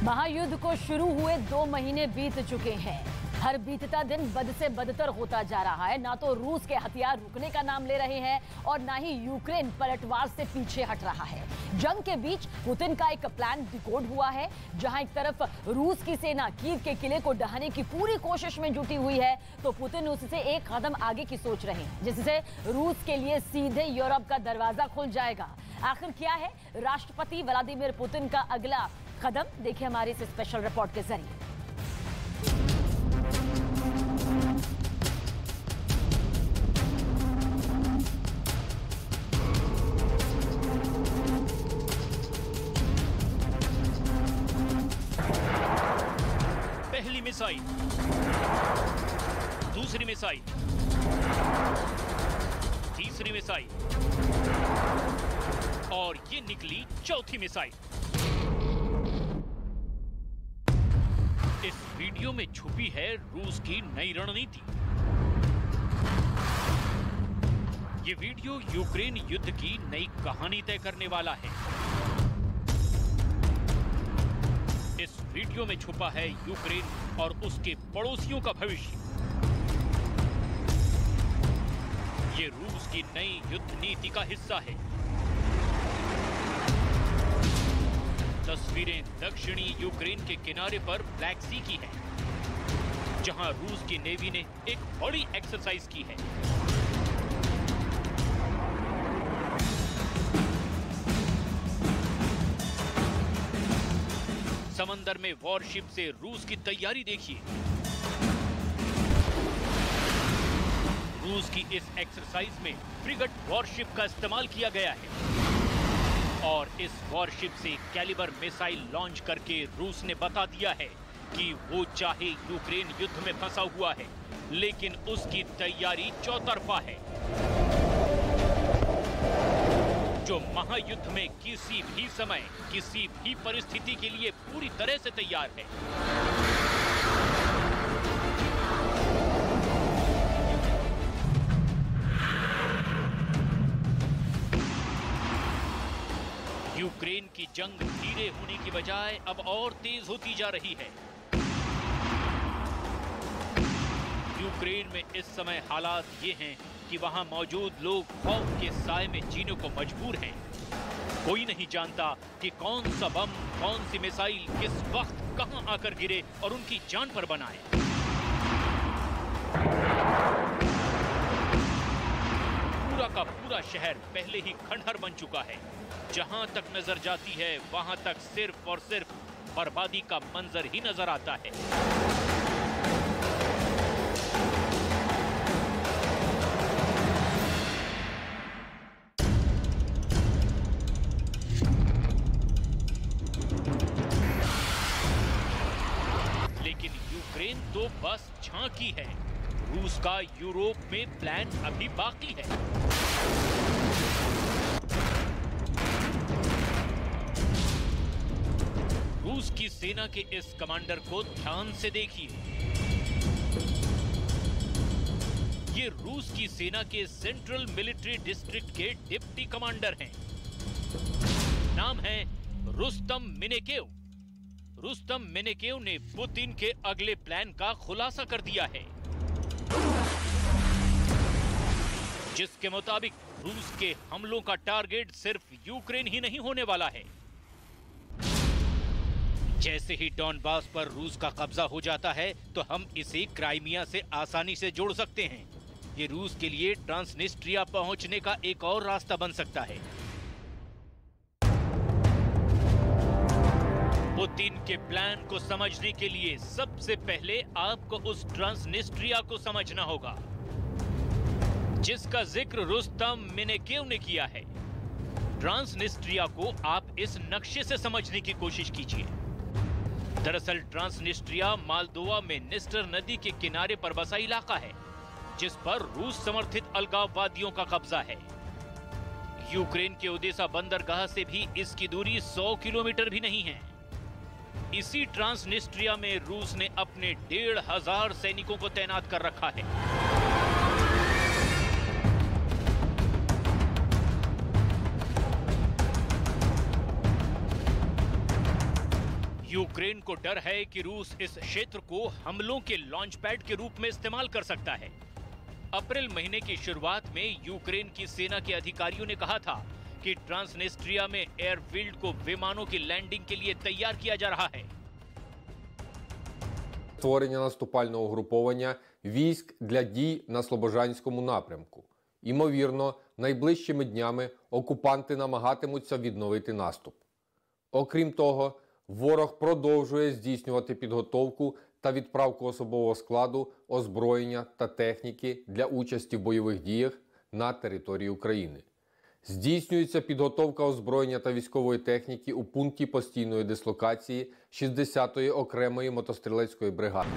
महायुद्ध को शुरू हुए 2 महीने बीत चुके हैं। हर बीतता दिन बद से बदतर होता जा रहा है। ना तो रूस के हथियार रुकने का नाम ले रहे हैं और ना ही यूक्रेन पलटवार से पीछे हट रहा है। जंग के बीच पुतिन का एक प्लान डिकोड हुआ है, जहां एक तरफ रूस की सेना कीव के किले को ढहाने की पूरी कोशिश में जुटी हुई है, तो पुतिन उससे एक कदम आगे की सोच रहे हैं, जिससे रूस के लिए सीधे यूरोप का दरवाजा खुल जाएगा। आखिर क्या है राष्ट्रपति व्लादिमीर पुतिन का अगला कदम? देखिए हमारी इस स्पेशल रिपोर्ट के जरिए। पहली मिसाइल, दूसरी मिसाइल, तीसरी मिसाइल और ये निकली चौथी मिसाइल। इस वीडियो में छुपी है रूस की नई रणनीति। ये वीडियो यूक्रेन युद्ध की नई कहानी तय करने वाला है। इस वीडियो में छुपा है यूक्रेन और उसके पड़ोसियों का भविष्य। ये रूस की नई युद्ध नीति का हिस्सा है। तस्वीरें दक्षिणी यूक्रेन के किनारे पर ब्लैक सी की है, जहां रूस की नेवी ने एक बड़ी एक्सरसाइज की है। समंदर में वॉरशिप से रूस की तैयारी देखिए। रूस की इस एक्सरसाइज में फ्रिगेट वॉरशिप का इस्तेमाल किया गया है और इस वॉरशिप से कैलिबर मिसाइल लॉन्च करके रूस ने बता दिया है कि वो चाहे यूक्रेन युद्ध में फंसा हुआ है, लेकिन उसकी तैयारी चौतरफा है, जो महायुद्ध में किसी भी समय किसी भी परिस्थिति के लिए पूरी तरह से तैयार है। यूक्रेन की जंग धीरे होने की बजाय अब और तेज होती जा रही है। यूक्रेन में इस समय हालात ये हैं कि वहां मौजूद लोग खौफ के साए में जीने को मजबूर हैं। कोई नहीं जानता कि कौन सा बम, कौन सी मिसाइल किस वक्त कहां आकर गिरे और उनकी जान पर बनाए। पूरा का पूरा शहर पहले ही खंडहर बन चुका है। जहां तक नजर जाती है वहां तक सिर्फ और सिर्फ बर्बादी का मंजर ही नजर आता है। लेकिन यूक्रेन तो बस झांकी है। रूस का यूरोप में प्लान अभी बाकी है। रूस की सेना के इस कमांडर को ध्यान से देखिए। ये रूस की सेना के सेंट्रल मिलिट्री डिस्ट्रिक्ट के डिप्टी कमांडर हैं। नाम है रुस्तम मिनेकेव। रुस्तम मिनेकेव ने पुतिन के अगले प्लान का खुलासा कर दिया है, जिसके मुताबिक रूस के हमलों का टारगेट सिर्फ यूक्रेन ही नहीं होने वाला है। जैसे ही डॉनबास पर रूस का कब्जा हो जाता है तो हम इसे क्राइमिया से आसानी से जोड़ सकते हैं। ये रूस के लिए ट्रांसनिस्ट्रिया पहुंचने का एक और रास्ता बन सकता है। पुतिन के प्लान को समझने के लिए सबसे पहले आपको उस ट्रांसनिस्ट्रिया को समझना होगा, जिसका जिक्र रुस्तम मिनेकेव ने किया है। ट्रांसनिस्ट्रिया को आप इस नक्शे से समझने की कोशिश कीजिए। दरअसल ट्रांसनिस्ट्रिया मालदोवा में निस्टर नदी के किनारे पर बसा इलाका है, जिस पर रूस समर्थित अलगाववादियों का कब्जा है। यूक्रेन के ओदेसा बंदरगाह से भी इसकी दूरी 100 किलोमीटर भी नहीं है। इसी ट्रांसनिस्ट्रिया में रूस ने अपने 1500 सैनिकों को तैनात कर रखा है। यूक्रेन को डर है कि रूस इस क्षेत्र को हमलों के लॉन्च पैड के रूप में इस्तेमाल कर सकता है। अप्रैल महीने की शुरुआत में यूक्रेन की सेना के अधिकारियों ने कहा था कि ट्रांसनिस्ट्रिया में एयरफील्ड को विमानों की लैंडिंग के लिए तैयार किया जा रहा है। Створення наступального угруповання військ для дій на Слобожанському напрямку. Імовірно, найближчими днями окупанти намагатимуться відновити наступ. Окрім того, ворог продовжує здійснювати підготовку та відправку особового складу, озброєння та техніки для участі в бойових діях на території України. Здійснюється підготовка озброєння та військової техніки у пункті постійної дислокації 60-ї окремої мотострілецької бригади.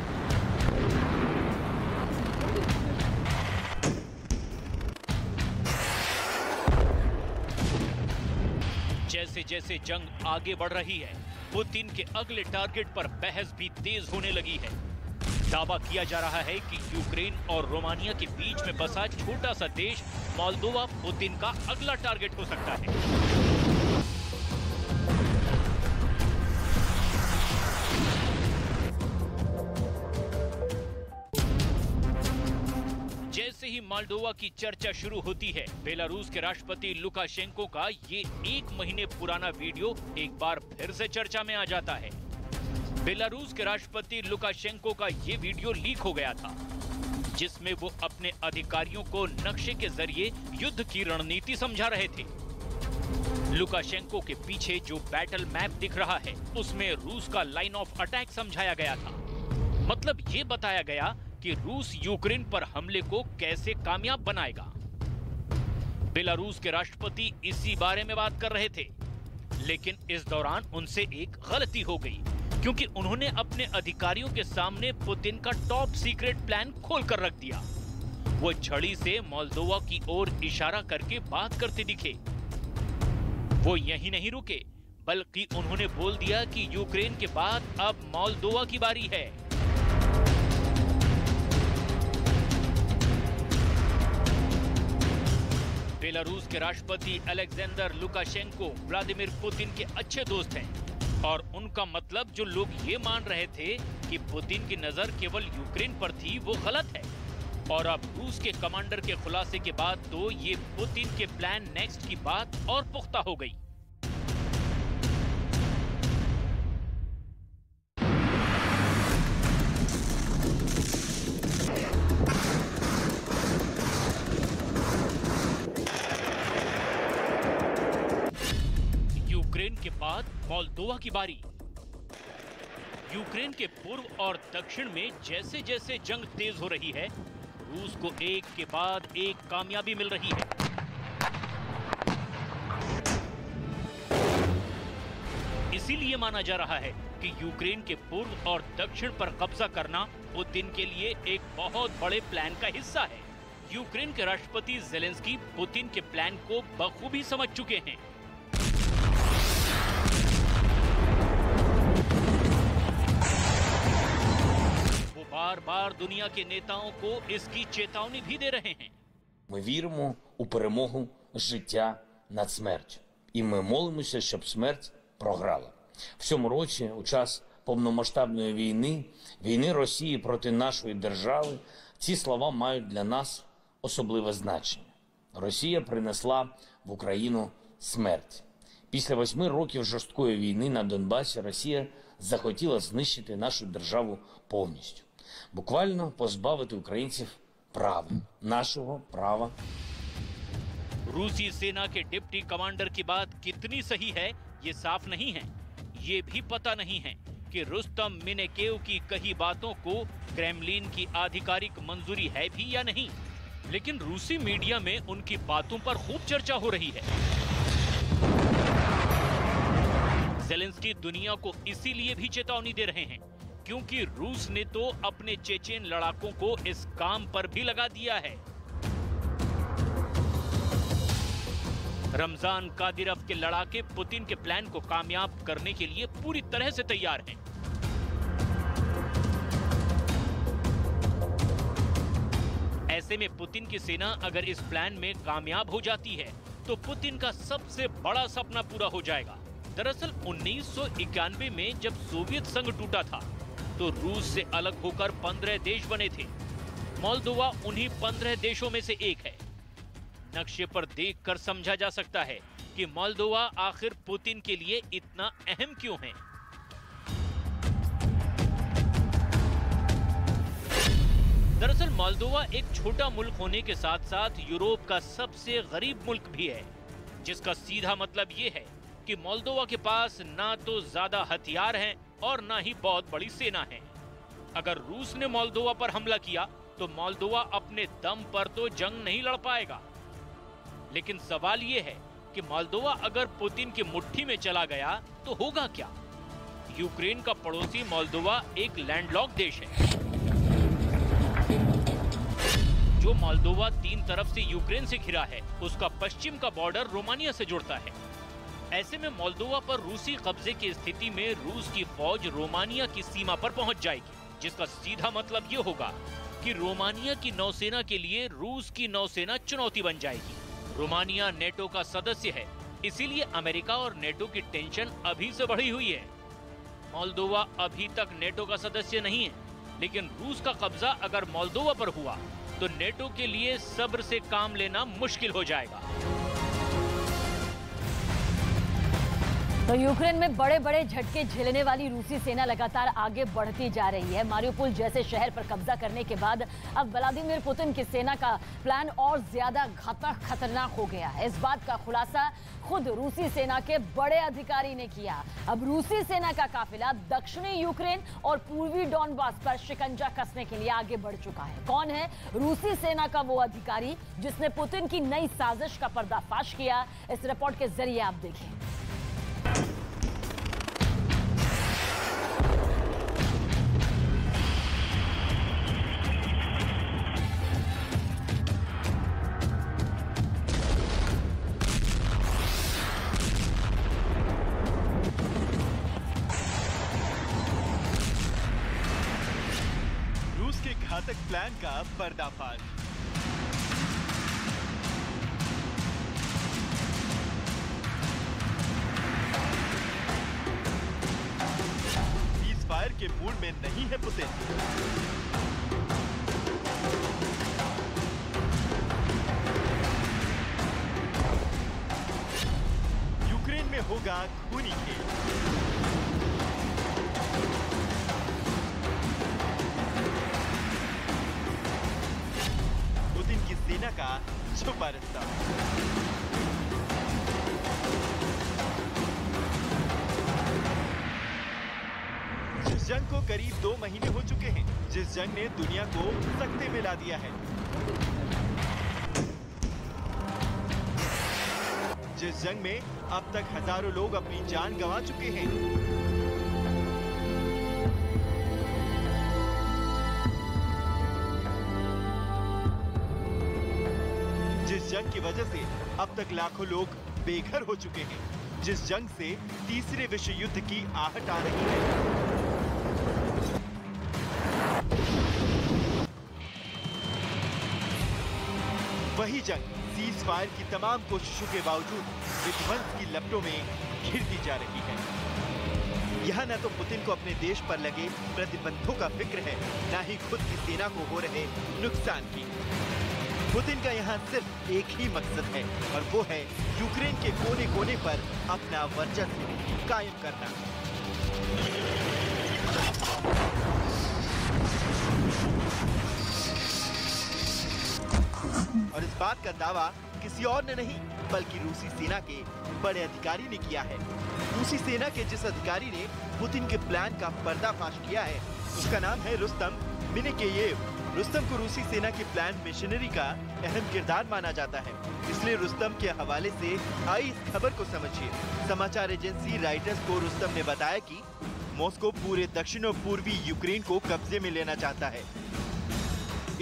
जैसे जैसे जंग आगे बढ़ रही है, पुतिन के अगले टारगेट पर बहस भी तेज होने लगी है। दावा किया जा रहा है कि यूक्रेन और रोमानिया के बीच में बसा छोटा सा देश मोल्दोवा पुतिन का अगला टारगेट हो सकता है। जैसे ही मोल्दोवा की चर्चा शुरू होती है, बेलारूस के राष्ट्रपति लुकाशेंको का ये 1 महीने पुराना वीडियो एक बार फिर से चर्चा में आ जाता है। बेलारूस के राष्ट्रपति लुकाशेंको का ये वीडियो लीक हो गया था, जिसमें वो अपने अधिकारियों को नक्शे के जरिए युद्ध की रणनीति समझा रहे थे। लुकाशेंको के पीछे जो बैटल मैप दिख रहा है, उसमें रूस का लाइन ऑफ अटैक समझाया गया था। मतलब ये बताया गया कि रूस यूक्रेन पर हमले को कैसे कामयाब बनाएगा। बेलारूस के राष्ट्रपति इसी बारे में बात कर रहे थे, लेकिन इस दौरान उनसे एक गलती हो गई, क्योंकि उन्होंने अपने अधिकारियों के सामने पुतिन का टॉप सीक्रेट प्लान खोल कर रख दिया। वो छड़ी से मोल्दोवा की ओर इशारा करके बात करते दिखे। वो यहीं नहीं रुके, बल्कि उन्होंने बोल दिया कि यूक्रेन के बाद अब मोल्दोवा की बारी है। बेलारूस के राष्ट्रपति अलेक्जेंडर लुकाशेंको व्लादिमीर पुतिन के अच्छे दोस्त हैं, और उनका मतलब जो लोग ये मान रहे थे कि पुतिन की नजर केवल यूक्रेन पर थी, वो गलत है। और अब रूस के कमांडर के खुलासे के बाद तो ये पुतिन के प्लान नेक्स्ट की बात और पुख्ता हो गई। यूक्रेन के बाद मोल्दोवा की बारी। यूक्रेन के पूर्व और दक्षिण में जैसे जैसे जंग तेज हो रही है, रूस को एक के बाद एक कामयाबी मिल रही है। इसीलिए माना जा रहा है कि यूक्रेन के पूर्व और दक्षिण पर कब्जा करना पुतिन के लिए एक बहुत बड़े प्लान का हिस्सा है। यूक्रेन के राष्ट्रपति ज़ेलेंस्की पुतिन के प्लान को बखूबी समझ चुके हैं। बार-बार दुनिया के नेताओं को इसकी चेतावनी भी दे रहे हैं। Ми віримо у перемогу життя над смертю. І ми молимося, щоб смерть програла. В цьому році, у час повномасштабної війни Росії проти нашої держави, ці слова мають для нас особливе значення. Росія принесла в Україну смерть. Після 8 років жорсткої війни на Донбасі Росія захотіла знищити нашу державу повністю. Буквально позбавити українців права, нашого права. रूसी सेना के डिप्टी कमांडर की बात कितनी सही है, ये साफ नहीं है। ये भी पता नहीं है कि रुस्तम मिनेकेव की कही बातों को क्रेमलिन की आधिकारिक मंजूरी है भी या नहीं। लेकिन रूसी मीडिया में उनकी बातों पर खूब चर्चा हो रही है। ज़ेलेंस्की दुनिया को इसीलिए भी चेतावनी दे रहे हैं, क्योंकि रूस ने तो अपने चेचेन लड़ाकों को इस काम पर भी लगा दिया है। रमजान कादिरव के लड़ाके पुतिन के प्लान को कामयाब करने के लिए पूरी तरह से तैयार हैं। ऐसे में पुतिन की सेना अगर इस प्लान में कामयाब हो जाती है, तो पुतिन का सबसे बड़ा सपना पूरा हो जाएगा। दरअसल 1991 में जब सोवियत संघ टूटा था तो रूस से अलग होकर 15 देश बने थे। मोल्दोवा उन्हीं 15 देशों में से एक है। नक्शे पर देखकर समझा जा सकता है कि मोल्दोवा आखिर पुतिन के लिए इतना अहम क्यों है। दरअसल मोल्दोवा एक छोटा मुल्क होने के साथ साथ यूरोप का सबसे गरीब मुल्क भी है, जिसका सीधा मतलब ये है कि मोल्दोवा के पास ना तो ज्यादा हथियार हैं और ना ही बहुत बड़ी सेना है। अगर रूस ने मोल्दोवा पर हमला किया तो मोल्दोवा अपने दम पर तो जंग नहीं लड़ पाएगा। लेकिन सवाल ये है कि मोल्दोवा अगर पुतिन की मुट्ठी में चला गया तो होगा क्या? यूक्रेन का पड़ोसी मोल्दोवा एक लैंडलॉक्ड देश है। जो मोल्दोवा 3 तरफ से यूक्रेन से घिरा है, उसका पश्चिम का बॉर्डर रोमानिया से जुड़ता है। ऐसे में मोल्दोवा पर रूसी कब्जे की स्थिति में रूस की फौज रोमानिया की सीमा पर पहुंच जाएगी, जिसका सीधा मतलब ये होगा कि रोमानिया की नौसेना के लिए रूस की नौसेना चुनौती बन जाएगी। रोमानिया नेटो का सदस्य है, इसीलिए अमेरिका और नेटो की टेंशन अभी से बढ़ी हुई है। मोल्दोवा अभी तक नेटो का सदस्य नहीं है, लेकिन रूस का कब्जा अगर मोल्दोवा पर हुआ तो नेटो के लिए सब्र से काम लेना मुश्किल हो जाएगा। तो यूक्रेन में बड़े बड़े झटके झेलने वाली रूसी सेना लगातार आगे बढ़ती जा रही है। मारिउपोल जैसे शहर पर कब्जा करने के बाद अब व्लादिमीर पुतिन की सेना का प्लान और ज्यादा घातक खतरनाक हो गया है। इस बात का खुलासा खुद रूसी सेना के बड़े अधिकारी ने किया। अब रूसी सेना का काफिला दक्षिणी यूक्रेन और पूर्वी डॉनबास पर शिकंजा कसने के लिए आगे बढ़ चुका है। कौन है रूसी सेना का वो अधिकारी जिसने पुतिन की नई साजिश का पर्दाफाश किया? इस रिपोर्ट के जरिए आप देखिए। रूस के घातक प्लान का पर्दाफाश। फायर के मूड में नहीं है पुतिन। यूक्रेन में होगा खूनी खेल। पुतिन की सेना का छुपा रास्ता। जंग को करीब 2 महीने हो चुके हैं, जिस जंग ने दुनिया को सकते में ला दिया है, जिस जंग में अब तक हजारों लोग अपनी जान गंवा चुके हैं, जिस जंग की वजह से अब तक लाखों लोग बेघर हो चुके हैं, जिस जंग से तीसरे विश्व युद्ध की आहट आ रही है। वही जंग सीज फायर की तमाम कोशिशों के बावजूद विध्वंस की लपटों में घिरती जा रही है। यहाँ न तो पुतिन को अपने देश पर लगे प्रतिबंधों का फिक्र है, न ही खुद की सेना को हो रहे नुकसान की। पुतिन का यहाँ सिर्फ एक ही मकसद है और वो है यूक्रेन के कोने कोने पर अपना वर्चस्व कायम करना। और इस बात का दावा किसी और ने नहीं बल्कि रूसी सेना के बड़े अधिकारी ने किया है। रूसी सेना के जिस अधिकारी ने पुतिन के प्लान का पर्दाफाश किया है उसका नाम है रुस्तम मिनेकेयेव। रुस्तम को रूसी सेना की प्लान मिशनरी का अहम किरदार माना जाता है, इसलिए रुस्तम के हवाले से आई इस खबर को समझिए। समाचार एजेंसी राइटर्स को रुस्तम ने बताया कि मॉस्को पूरे दक्षिण और पूर्वी यूक्रेन को कब्जे में लेना चाहता है।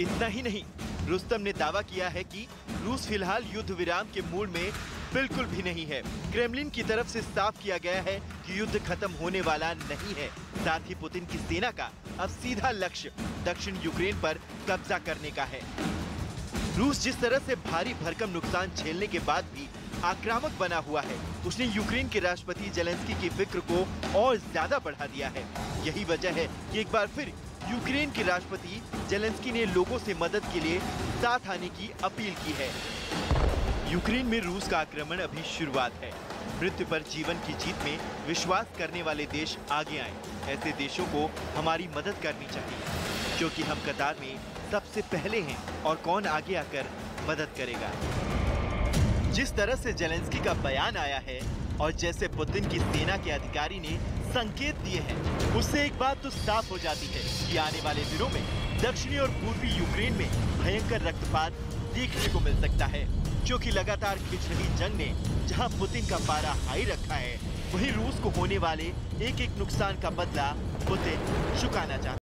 इतना ही नहीं, रुस्तम ने दावा किया है कि रूस फिलहाल युद्ध विराम के मूड में बिल्कुल भी नहीं है। क्रेमलिन की तरफ से साफ किया गया है कि युद्ध खत्म होने वाला नहीं है। साथ ही पुतिन की सेना का अब सीधा लक्ष्य दक्षिण यूक्रेन पर कब्जा करने का है। रूस जिस तरह से भारी भरकम नुकसान झेलने के बाद भी आक्रामक बना हुआ है। उसने यूक्रेन के राष्ट्रपति जेलेंस्की की फिक्र को और ज्यादा बढ़ा दिया है। यही वजह है कि एक बार फिर यूक्रेन के राष्ट्रपति जेलेंस्की ने लोगों से मदद के लिए साथ आने की अपील की है। यूक्रेन में रूस का आक्रमण अभी शुरुआत है। मृत्यु पर जीवन की जीत में विश्वास करने वाले देश आगे आए। ऐसे देशों को हमारी मदद करनी चाहिए, क्योंकि हम कतार में सबसे पहले हैं और कौन आगे आकर मदद करेगा। जिस तरह से जेलेंस्की का बयान आया है और जैसे पुतिन की सेना के अधिकारी ने संकेत दिए हैं, उससे एक बात तो साफ हो जाती है कि आने वाले दिनों में दक्षिणी और पूर्वी यूक्रेन में भयंकर रक्तपात देखने को मिल सकता है, क्योंकि लगातार खिंच रही जंग ने जहां पुतिन का पारा हाई रखा है, वहीं रूस को होने वाले एक एक नुकसान का बदला पुतिन चुकाना चाहता है।